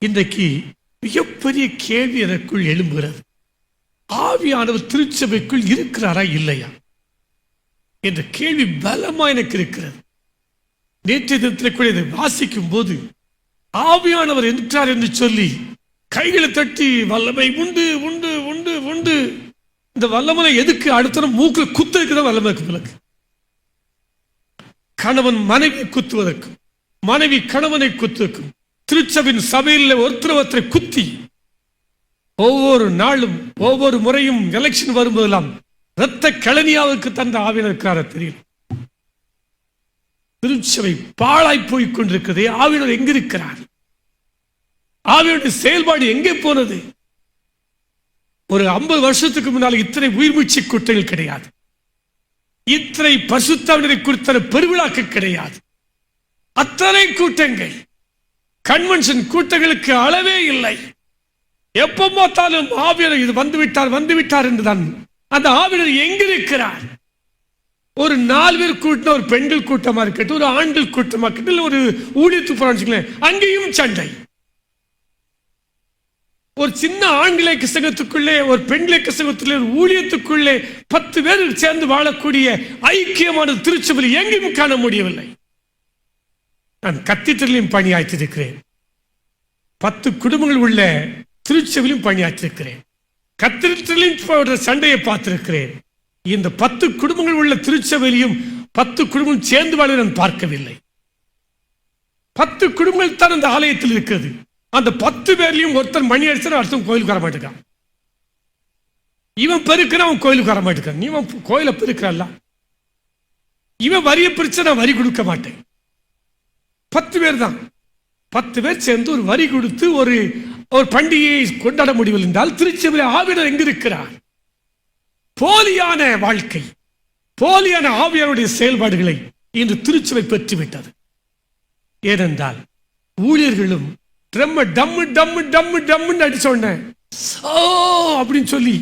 இன்றைக்கு மிகப்பெரிய கேள்வி எனக்குள் எழும்புகிறது. ஆவியானவர் திருச்சபைக்குள் இருக்கிறாரா இல்லையா என்ற கேள்வி பலமா எனக்கு இருக்கிறது. நேற்றைய தினத்தில் கூட இதை வாசிக்கும் போது ஆவியானவர் என்றார் என்று சொல்லி கைகளை தட்டி வல்லமை உண்டு உண்டு உண்டு உண்டு. இந்த வல்லமை எதுக்கு? அடுத்த மூக்கில் குத்துறதுக்குதான் வல்லமை இருக்கு. கணவன் மனைவி குத்துவதற்கும், மனைவி கணவனை குத்துவதற்கும், திருச்சபின் சபையில் ஒருத்தரை குத்தி ஒவ்வொரு நாளும் ஒவ்வொரு முறையும் எலெக்ஷன் வரும்போதெல்லாம் இரத்த கலனியாவுக்கு தந்த ஆவியனர் இருக்கிறார தெரியல. திருச்சபை பாழாய் போய் கொண்டிருக்கிறதே. ஆவியனர் எங்க இருக்கிறார்? ஆவியனுடைய செயல்பாடு எங்கே போனது? ஒரு 50 வருஷத்துக்கு முன்னால் இத்தனை உயிர்மூச்சு கூட்டங்கள் கிடையாது. இத்தனை பசுத்தாவினரை குறித்த பெருவிழாக்கள் கிடையாது. அத்தனை கூட்டங்கள், கன்வென்ஷன் கூட்டங்களுக்கு அளவே இல்லை. எப்ப பார்த்தாலும் ஆவியனர் இது வந்துவிட்டார் என்றுதான். அந்த ஆவியனர் எங்கிருக்கிறார்? ஒரு 4 பேர் கூட்டம், ஒரு பெண்கள் கூட்டமா இருக்கட்டும், ஒரு ஆண்கள் கூட்டமா இருக்கட்டும், ஒரு ஊழியத்து போறான்னு அங்கேயும் சண்டை. ஒரு சின்ன ஆண்களை சங்கத்துக்குள்ளே, ஒரு பெண்களை சங்கத்துக்குள்ளே, ஒரு ஊழியத்துக்குள்ளே 10 பேர் சேர்ந்து வாழக்கூடிய ஐக்கியமான திருச்சபையில் எங்கேயும் காண முடியவில்லை. நான் கத்தீட்ரலையும் பணியாற்றிருக்கிறேன். 10 குடும்பங்கள் உள்ள திருச்சபையிலும் பணியாற்றிருக்கிறேன். கத்தீட்ரலையும் சண்டையை பார்த்திருக்கிறேன். இந்த 10 குடும்பங்கள் உள்ள திருச்சபையிலையும் 10 குடும்பம் சேர்ந்து வாழ நான் பார்க்கவில்லை. 10 குடும்பங்கள் தான் அந்த ஆலயத்தில் இருக்கிறது. அந்த 10 பேர்லையும் ஒருத்தர் மணி அடிச்சா அடுத்தவன் கோயிலுக்கு வர மாட்டேங்கான். இவன் பெருக்கிறான், அவன் கோயிலுக்கு வர மாட்டேங்கான். நீ கோயிலை பெருக்கிறான்ல, இவன் வரிய பிரிச்சா நான் வரி கொடுக்க மாட்டேன். 10 பேர் தான். 10 பேர் சேர்ந்து ஒரு வரி கொடுத்து ஒரு பண்டிகையை கொண்டாட முடியவில்லை என்றால் திருச்சபையில் ஆவியனர் எங்கிருக்கிறார்? போலியான வாழ்க்கை, போலியான ஆவியாருடைய செயல்பாடுகளை இன்று திருச்சபை பெற்றுவிட்டது. ஏனென்றால் ஊழியர்களும் டம்மு டம்மு டம்மு டம்முன்னு அடிச்சோடனே அப்படின்னு சொல்லி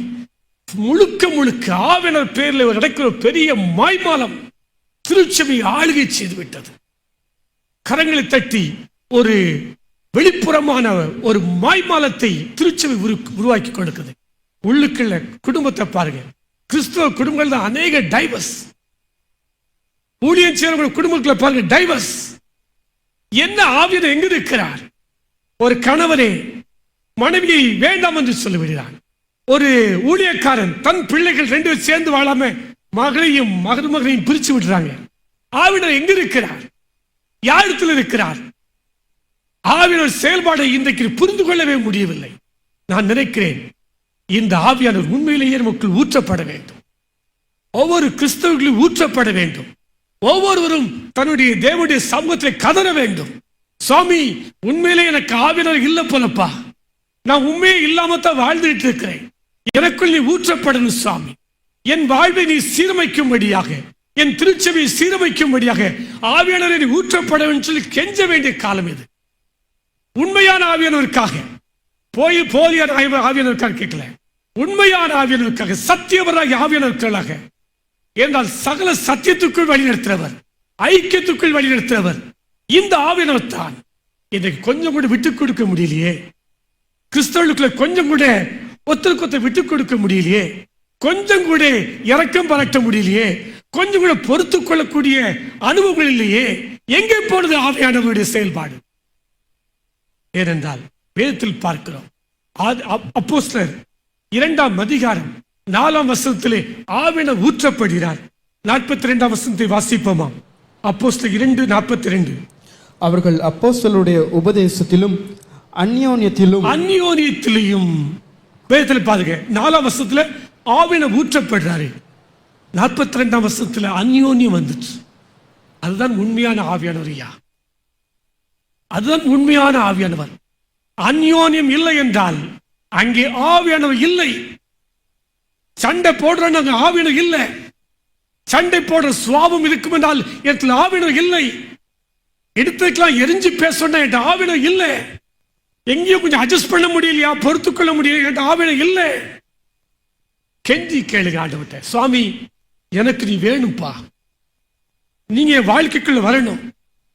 முழுக்க முழுக்க ஆவியானவர் பேரில் நடக்கிற பெரிய மாய்மாலம் திருச்சபை ஆளுகை செய்து விட்டது. கரங்களை தட்டி ஒரு வெளிப்புறமான ஒரு மாய்மாலத்தை திருச்சபை உருவாக்கி கொடுக்குது. உள்ளுக்குள்ள குடும்பத்தை பாருங்க. கிறிஸ்தவ குடும்பங்கள் தான் அநேக டைவர்ஸ். ஊழியம் செய்யற குடும்பங்களை பாருங்க, டைவர்ஸ். என்ன ஆவியனர் எங்க இருக்கிறார்? ஒரு கணவனே மனைவியை வேண்டாம் என்று சொல்லிவிடுகிறான். ஒரு ஊழியக்காரன் தன் பிள்ளைகள் 2 பேர் சேர்ந்து வாழாம மகளையும் மகனையும் பிரிச்சு விடுறாங்க. ஆவியனர் எங்க இருக்கிறார்? யாரிடத்தில் இருக்கிறார்? ஆவியனர் செயல்பாடை இன்றைக்கு புரிந்து கொள்ளவே முடியவில்லை. நான் நினைக்கிறேன் இந்த ஆவியானவர் உண்மையிலேயே நமக்குள் ஊற்றப்பட வேண்டும். ஒவ்வொரு கிறிஸ்தவர்களும் ஊற்றப்பட வேண்டும். ஒவ்வொருவரும் தன்னுடைய தேவனுடைய சமூகத்தில் கதற வேண்டும். சுவாமி, உண்மையிலே எனக்கு ஆவியானவர் இல்லை போலப்பா, நான் உண்மையே இல்லாம தான் வாழ்ந்துட்டு இருக்கிறேன். எனக்குள் நீ ஊற்றப்படணும் சுவாமி. என் வாழ்வை நீ சீரமைக்கும்படியாக, என் திருச்சபையை சீரமைக்கும்படியாக ஆவியானவரை ஊற்றப்பட வேண்டும் சொல்லி கெஞ்ச வேண்டிய காலம் இது. உண்மையான ஆவியானவருக்காக, போலியான ஆவியானவருக்காக கேட்கல, உண்மையான ஆவியானவருக்காக, சத்தியவராக ஆவியானவர்களாக. என்றால் சகல சத்தியத்துக்குள் வழிநடத்துறவர், ஐக்கியத்துக்குள் வழிநடத்துறவர் இந்த ஆவியானவர் தான். இன்றைக்கு கொஞ்சம் கூட விட்டுக் கொடுக்க முடியலையே. கிறிஸ்தவர்களுக்குள்ள கொஞ்சம் கூட ஒருத்தருக்கு ஒருத்தர் விட்டுக் கொடுக்க முடியலையே. கொஞ்சம் கூட இறக்கம் பாராட்ட முடியலையே. கொஞ்சம் கூட பொறுத்துக் கொள்ளக்கூடிய அனுபவங்கள் இல்லையே. எங்கே போனது ஆவியானவருடைய செயல்பாடு? ஏனென்றால் வேதத்தில் பார்க்கிறோம். அப்போஸ்தலர் 2ஆம் அதிகாரம் 4ஆம் வசனத்திலே ஆவியானவர் ஊற்றப்படுகிறார். 42ஆம் வசனத்தை வாசிப்போமா? அப்போஸ்தலர் 2:42. அவர்கள் அப்போஸ்தலருடைய உபதேசத்திலும் அந்யோன்யத்திலும் வேதத்தில் பாருங்க. 4ஆம் வசனத்துல ஆவியானவர் ஊற்றப்படுறாரு. 42ஆம் வசனத்துல அந்யோன்யம் வந்துச்சு. அதுதான் உண்மையான ஆவியானவர். அதுதான் உண்மையான ஆவியானவர். அந்யோன்யம் இல்லை என்றால் அங்கே ஆவியானவர் இல்லை. சண்டை போடுற ஆவியானவர் இல்லை. சண்டை போடுற சுவாபம் இருக்கும் என்றால் இடத்துல ஆவியானவர் இல்லை. எடுத்துக்கலாம் எரிஞ்சு பேசணும் என்ற ஆவியானவர் இல்லை. எங்கேயும் கொஞ்சம் அட்ஜஸ்ட் பண்ண முடியலையா, பொறுத்துக்கொள்ள முடியல என்ற ஆவியானவர் இல்லை. கெஞ்சி கேளுங்க ஆண்டவர்கிட்ட, சுவாமி எனக்கு நீ வேணும்பா, நீங்க வாழ்க்கைக்குள்ள வரணும்.